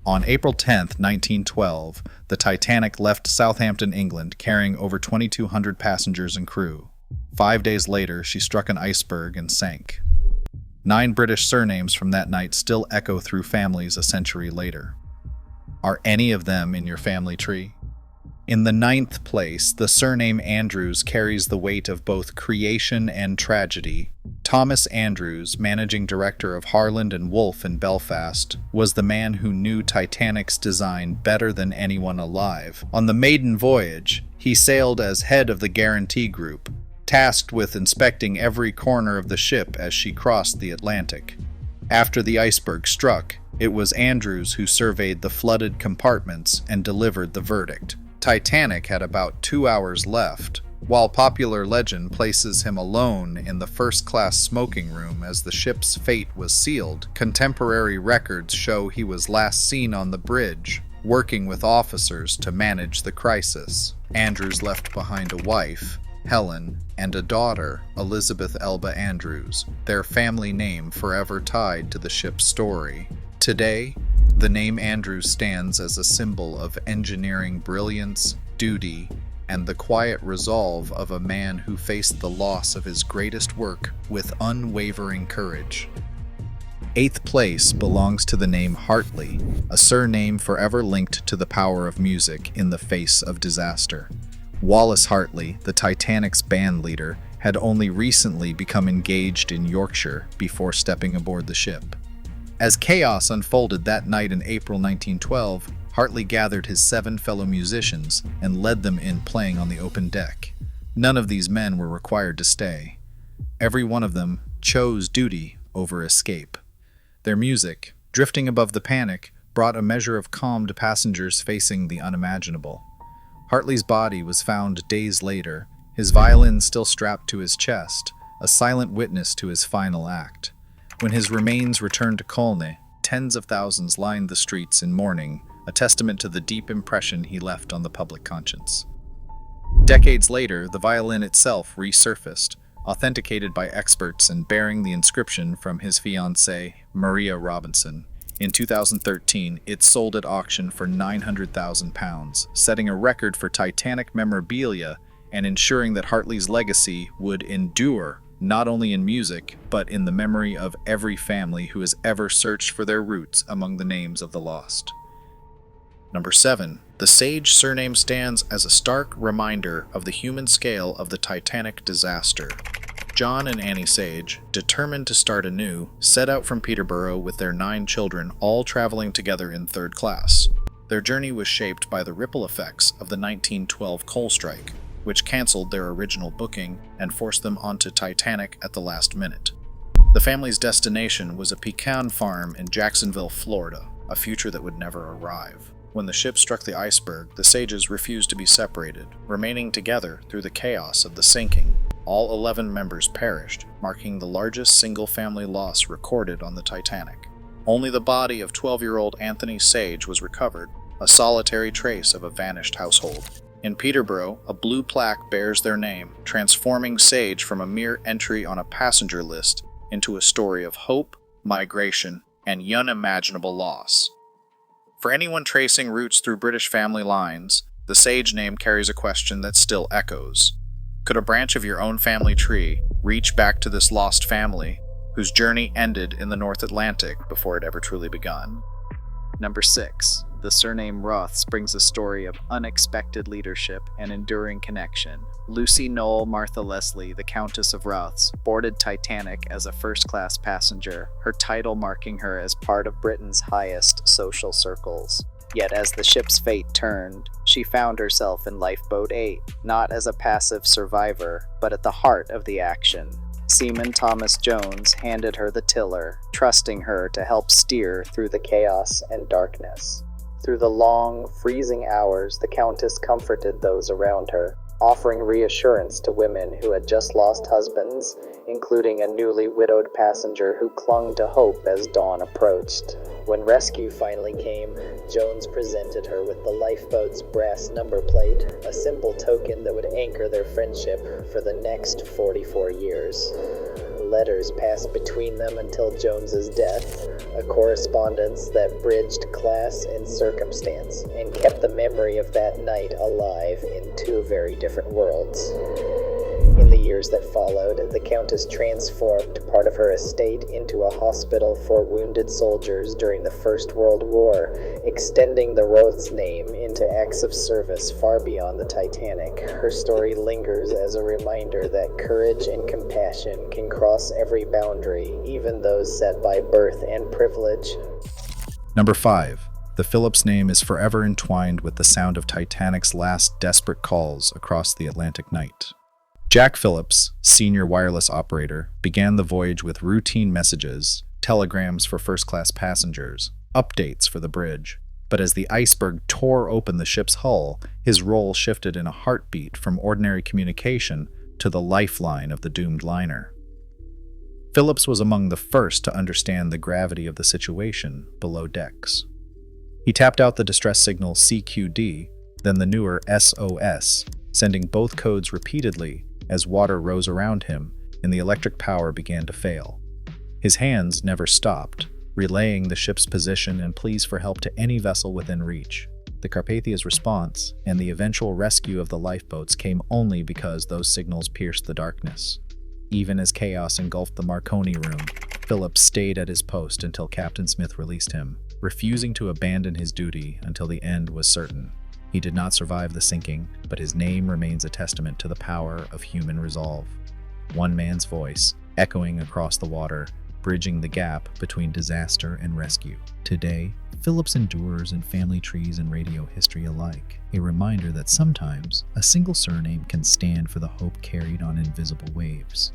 On April 10, 1912, the Titanic left Southampton, England, carrying over 2,200 passengers and crew. 5 days later, she struck an iceberg and sank. 9 British surnames from that night still echo through families a century later. Are any of them in your family tree? In the 9th place, the surname Andrews carries the weight of both creation and tragedy. Thomas Andrews, managing director of Harland and Wolff in Belfast, was the man who knew Titanic's design better than anyone alive. On the maiden voyage, he sailed as head of the Guarantee Group, tasked with inspecting every corner of the ship as she crossed the Atlantic. After the iceberg struck, it was Andrews who surveyed the flooded compartments and delivered the verdict. Titanic had about 2 hours left. While popular legend places him alone in the first-class smoking room as the ship's fate was sealed, contemporary records show he was last seen on the bridge, working with officers to manage the crisis. Andrews left behind a wife, Helen, and a daughter, Elizabeth Elba Andrews, their family name forever tied to the ship's story. Today, the name Andrews stands as a symbol of engineering brilliance, duty, and the quiet resolve of a man who faced the loss of his greatest work with unwavering courage. 8th place belongs to the name Hartley, a surname forever linked to the power of music in the face of disaster. Wallace Hartley, the Titanic's band leader, had only recently become engaged in Yorkshire before stepping aboard the ship. As chaos unfolded that night in April 1912, Hartley gathered his 7 fellow musicians and led them in playing on the open deck. None of these men were required to stay. Every one of them chose duty over escape. Their music, drifting above the panic, brought a measure of calm to passengers facing the unimaginable. Hartley's body was found days later, his violin still strapped to his chest, a silent witness to his final act. When his remains returned to Colne, tens of thousands lined the streets in mourning, a testament to the deep impression he left on the public conscience. Decades later, the violin itself resurfaced, authenticated by experts and bearing the inscription from his fiancée, Maria Robinson. In 2013, it sold at auction for £900,000, setting a record for Titanic memorabilia and ensuring that Hartley's legacy would endure, not only in music, but in the memory of every family who has ever searched for their roots among the names of the lost. Number 7. The Sage surname stands as a stark reminder of the human scale of the Titanic disaster. John and Annie Sage, determined to start anew, set out from Peterborough with their 9 children, all traveling together in 3rd class. Their journey was shaped by the ripple effects of the 1912 coal strike, which canceled their original booking and forced them onto Titanic at the last minute. The family's destination was a pecan farm in Jacksonville, Florida, a future that would never arrive. When the ship struck the iceberg, the Sages refused to be separated, remaining together through the chaos of the sinking. All 11 members perished, marking the largest single-family loss recorded on the Titanic. Only the body of 12-year-old Anthony Sage was recovered, a solitary trace of a vanished household. In Peterborough, a blue plaque bears their name, transforming Sage from a mere entry on a passenger list into a story of hope, migration, and unimaginable loss. For anyone tracing roots through British family lines, the Sage name carries a question that still echoes. Could a branch of your own family tree reach back to this lost family, whose journey ended in the North Atlantic before it ever truly begun? Number 6. The surname Roths brings a story of unexpected leadership and enduring connection. Lucy Noel Martha Leslie, the Countess of Roths, boarded Titanic as a first-class passenger, her title marking her as part of Britain's highest social circles. Yet as the ship's fate turned, she found herself in Lifeboat 8, not as a passive survivor, but at the heart of the action. Seaman Thomas Jones handed her the tiller, trusting her to help steer through the chaos and darkness. Through the long, freezing hours, the Countess comforted those around her, offering reassurance to women who had just lost husbands, including a newly widowed passenger who clung to hope as dawn approached. When rescue finally came, Jones presented her with the lifeboat's brass number plate, a simple token that would anchor their friendship for the next 44 years. letters passed between them until Jones's death, a correspondence that bridged class and circumstance and kept the memory of that night alive in two very different worlds. In the years that followed, the Countess transformed part of her estate into a hospital for wounded soldiers during the First World War, extending the Roth's name into acts of service far beyond the Titanic. Her story lingers as a reminder that courage and compassion can cross every boundary, even those set by birth and privilege. Number 5. The Phillips name is forever entwined with the sound of Titanic's last desperate calls across the Atlantic night. Jack Phillips, senior wireless operator, began the voyage with routine messages, telegrams for first-class passengers, updates for the bridge. But as the iceberg tore open the ship's hull, his role shifted in a heartbeat from ordinary communication to the lifeline of the doomed liner. Phillips was among the first to understand the gravity of the situation below decks. He tapped out the distress signal CQD, then the newer SOS, sending both codes repeatedly as water rose around him and the electric power began to fail. His hands never stopped, relaying the ship's position and pleas for help to any vessel within reach. The Carpathia's response and the eventual rescue of the lifeboats came only because those signals pierced the darkness. Even as chaos engulfed the Marconi room, Phillips stayed at his post until Captain Smith released him, refusing to abandon his duty until the end was certain. He did not survive the sinking, but his name remains a testament to the power of human resolve. One man's voice, echoing across the water, bridging the gap between disaster and rescue. Today, Phillips endures in family trees and radio history alike, a reminder that sometimes a single surname can stand for the hope carried on invisible waves.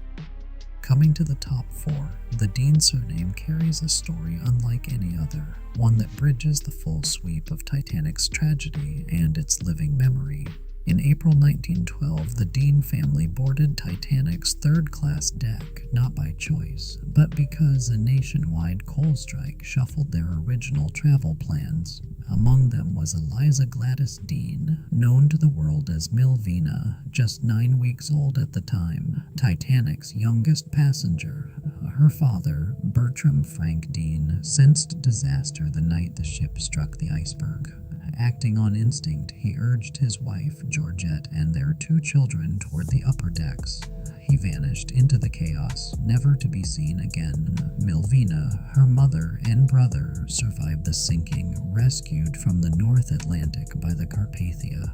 Coming to the top 4, the Dean surname carries a story unlike any other, one that bridges the full sweep of Titanic's tragedy and its living memory. In April 1912, the Dean family boarded Titanic's third-class deck, not by choice, but because a nationwide coal strike shuffled their original travel plans. Among them was Eliza Gladys Dean, known to the world as Milvina, just 9 weeks old at the time, Titanic's youngest passenger. Her father, Bertram Frank Dean, sensed disaster the night the ship struck the iceberg. Acting on instinct, he urged his wife, Georgette, and their 2 children toward the upper decks. He vanished into the chaos, never to be seen again. Milvina, her mother, and brother survived the sinking, rescued from the North Atlantic by the Carpathia.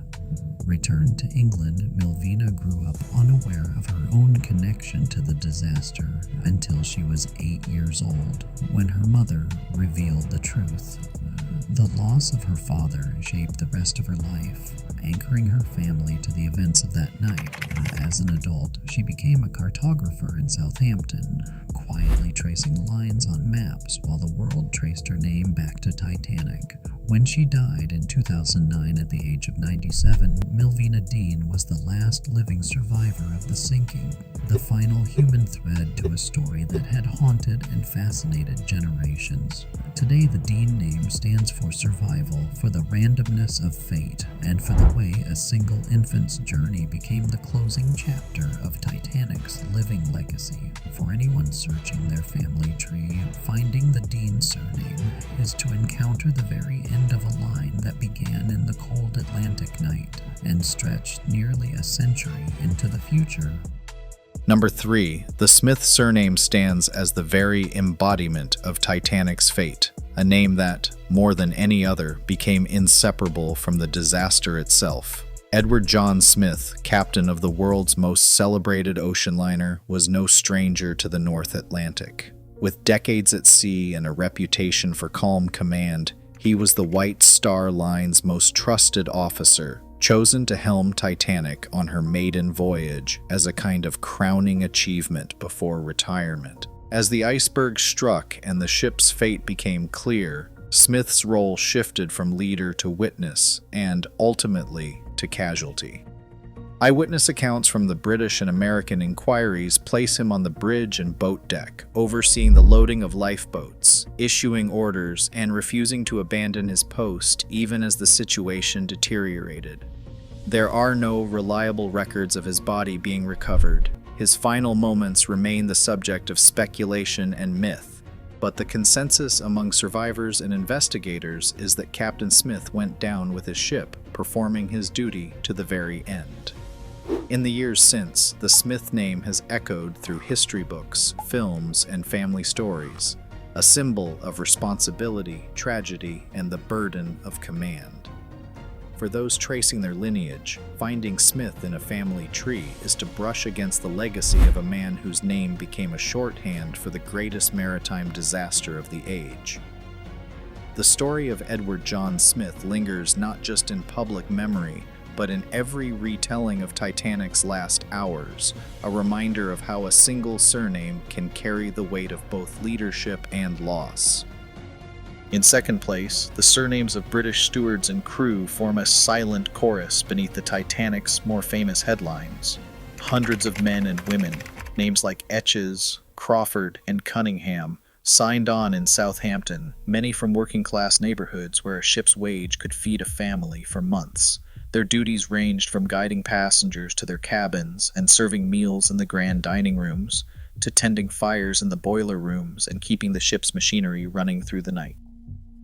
Returned to England, Milvina grew up unaware of her own connection to the disaster until she was 8 years old, when her mother revealed the truth. The loss of her father shaped the rest of her life, anchoring her family to the events of that night. As an adult, she became a cartographer in Southampton, quietly tracing lines on maps while the world traced her name back to Titanic. When she died in 2009 at the age of 97, Milvina Dean was the last living survivor of the sinking, the final human thread to a story that had haunted and fascinated generations. Today, the Dean name stands for survival, for the randomness of fate, and for the way a single infant's journey became the closing chapter of Titanic's living legacy. For anyone searching their family tree, finding the Dean surname is to encounter the very end of a line that began in the cold Atlantic night and stretched nearly a century into the future. Number 3. The Smith surname stands as the very embodiment of Titanic's fate, a name that, more than any other, became inseparable from the disaster itself. Edward John Smith, captain of the world's most celebrated ocean liner, was no stranger to the North Atlantic. With decades at sea and a reputation for calm command, he was the White Star Line's most trusted officer, chosen to helm Titanic on her maiden voyage as a kind of crowning achievement before retirement. As the iceberg struck and the ship's fate became clear, Smith's role shifted from leader to witness and, ultimately, to casualty. Eyewitness accounts from the British and American inquiries place him on the bridge and boat deck, overseeing the loading of lifeboats, issuing orders, and refusing to abandon his post even as the situation deteriorated. There are no reliable records of his body being recovered, His final moments remain the subject of speculation and myth, but the consensus among survivors and investigators is that Captain Smith went down with his ship, performing his duty to the very end. In the years since, the Smith name has echoed through history books, films, and family stories, a symbol of responsibility, tragedy, and the burden of command. For those tracing their lineage, finding Smith in a family tree is to brush against the legacy of a man whose name became a shorthand for the greatest maritime disaster of the age. The story of Edward John Smith lingers not just in public memory, but in every retelling of Titanic's last hours, a reminder of how a single surname can carry the weight of both leadership and loss. In second place, the surnames of British stewards and crew form a silent chorus beneath the Titanic's more famous headlines. Hundreds of men and women, names like Etches, Crawford, and Cunningham, signed on in Southampton, many from working-class neighborhoods where a ship's wage could feed a family for months. Their duties ranged from guiding passengers to their cabins and serving meals in the grand dining rooms, to tending fires in the boiler rooms and keeping the ship's machinery running through the night.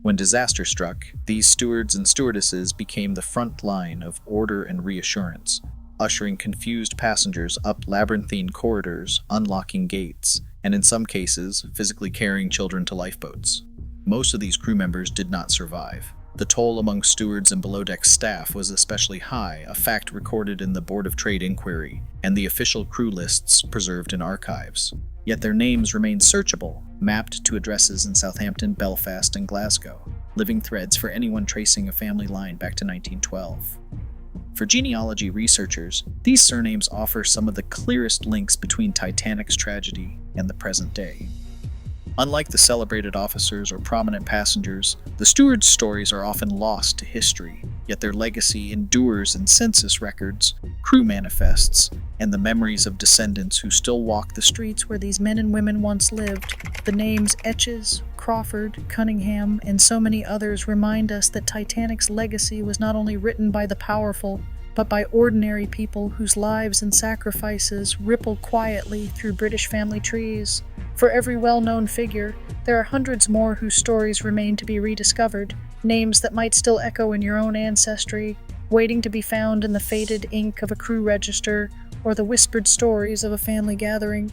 When disaster struck, these stewards and stewardesses became the front line of order and reassurance, ushering confused passengers up labyrinthine corridors, unlocking gates, and in some cases, physically carrying children to lifeboats. Most of these crew members did not survive. The toll among stewards and below-deck staff was especially high, a fact recorded in the Board of Trade inquiry, and the official crew lists preserved in archives. Yet their names remain searchable, mapped to addresses in Southampton, Belfast, and Glasgow, living threads for anyone tracing a family line back to 1912. For genealogy researchers, these surnames offer some of the clearest links between Titanic's tragedy and the present day. Unlike the celebrated officers or prominent passengers, the stewards' stories are often lost to history, yet their legacy endures in census records, crew manifests, and the memories of descendants who still walk the streets where these men and women once lived. The names Etches, Crawford, Cunningham, and so many others remind us that Titanic's legacy was not only written by the powerful, but by ordinary people whose lives and sacrifices rippled quietly through British family trees. For every well-known figure, there are hundreds more whose stories remain to be rediscovered, names that might still echo in your own ancestry, waiting to be found in the faded ink of a crew register or the whispered stories of a family gathering.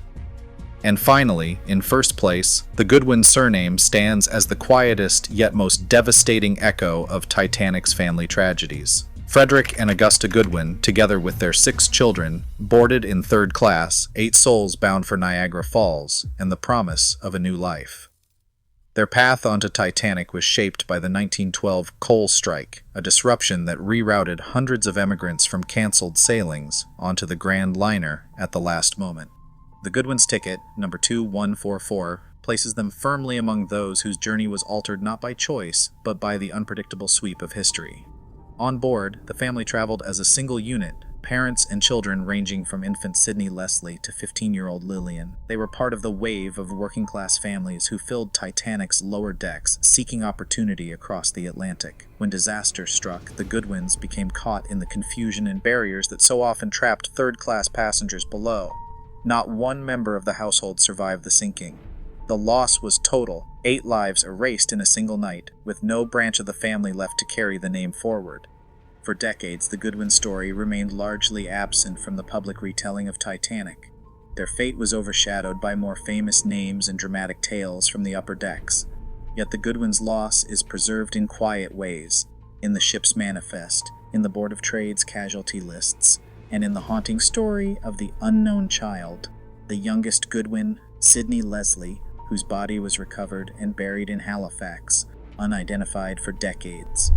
And finally, in first place, the Goodwin surname stands as the quietest yet most devastating echo of Titanic's family tragedies. Frederick and Augusta Goodwin, together with their 6 children, boarded in third class, 8 souls bound for Niagara Falls, and the promise of a new life. Their path onto Titanic was shaped by the 1912 coal strike, a disruption that rerouted hundreds of emigrants from canceled sailings onto the Grand Liner at the last moment. The Goodwin's ticket, number 2144, places them firmly among those whose journey was altered not by choice, but by the unpredictable sweep of history. On board, the family traveled as a single unit, parents and children ranging from infant Sidney Leslie to 15-year-old Lillian. They were part of the wave of working-class families who filled Titanic's lower decks, seeking opportunity across the Atlantic. When disaster struck, the Goodwins became caught in the confusion and barriers that so often trapped third-class passengers below. Not one member of the household survived the sinking. The loss was total, 8 lives erased in a single night, with no branch of the family left to carry the name forward. For decades, the Goodwin story remained largely absent from the public retelling of Titanic. Their fate was overshadowed by more famous names and dramatic tales from the upper decks. Yet the Goodwins' loss is preserved in quiet ways, in the ship's manifest, in the Board of Trade's casualty lists, and in the haunting story of the unknown child, the youngest Goodwin, Sidney Leslie, whose body was recovered and buried in Halifax, unidentified for decades.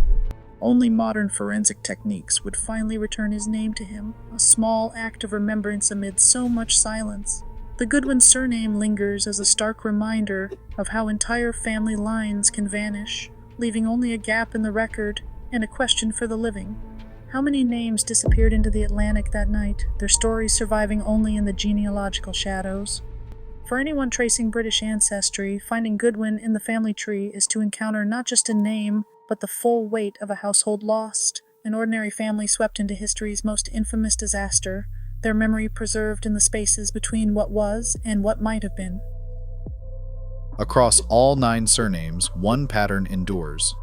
Only modern forensic techniques would finally return his name to him, a small act of remembrance amid so much silence. The Goodwin surname lingers as a stark reminder of how entire family lines can vanish, leaving only a gap in the record and a question for the living. How many names disappeared into the Atlantic that night, their stories surviving only in the genealogical shadows? For anyone tracing British ancestry, finding Goodwin in the family tree is to encounter not just a name, but the full weight of a household lost, an ordinary family swept into history's most infamous disaster. their memory preserved in the spaces between what was and what might have been. Across all 9 surnames, one pattern endures.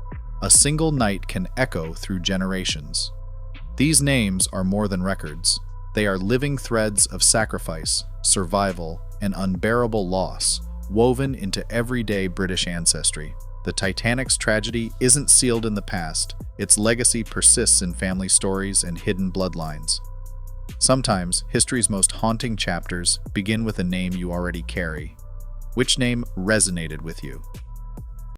A single night can echo through generations. These names are more than records. They are living threads of sacrifice, survival, and unbearable loss, woven into everyday British ancestry. The Titanic's tragedy isn't sealed in the past. Its legacy persists in family stories and hidden bloodlines. Sometimes, history's most haunting chapters begin with a name you already carry. Which name resonated with you?